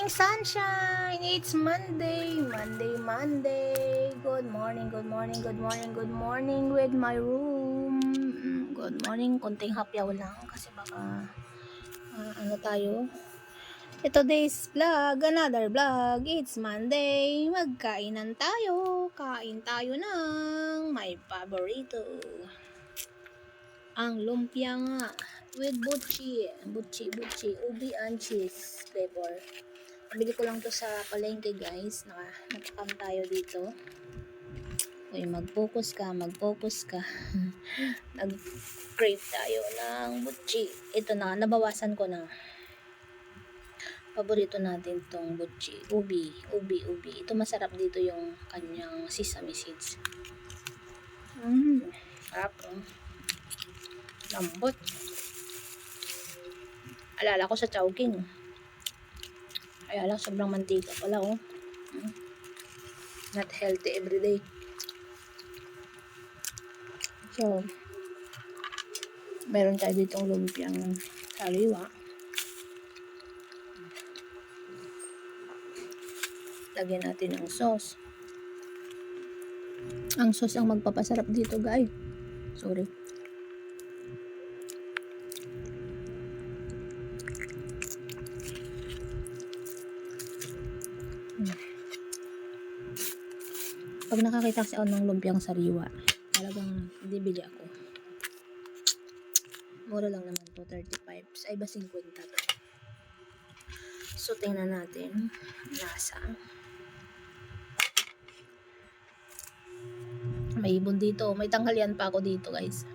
morning, sunshine! It's Monday. Good morning, good morning, good morning, good morning with my room. Good morning. Konting hapyaw lang kasi baka ano tayo. Today's vlog, another vlog. It's Monday. Magkainan tayo. Kain tayo ng my paborito. Ang lumpia nga with butchi, ubi and cheese flavor. Nabili ko lang to sa palengke, guys. Natakam tayo dito. Uy, mag-focus ka. Nag-crave tayo ng butchi. Ito na, nabawasan ko na. Paborito natin tong butchi. Ubi. Ito masarap dito yung kanyang sesame seeds. Sarap. Lambot. Alala ko sa Chowking. Kaya lang sobrang mantika pala, oh. Not healthy everyday. So, meron tayo ditong lumpiang sariwa. Lagyan natin ng sauce. Ang sauce ang magpapasarap dito, guys. Sorry. Pag nakakita kasi ako ng lumpiang sariwa, talagang bibili ako. Mura lang naman to, 35. Ay ba 50 to. So, tingnan natin lasa. May ibon dito. May tanghalian pa ako dito, guys.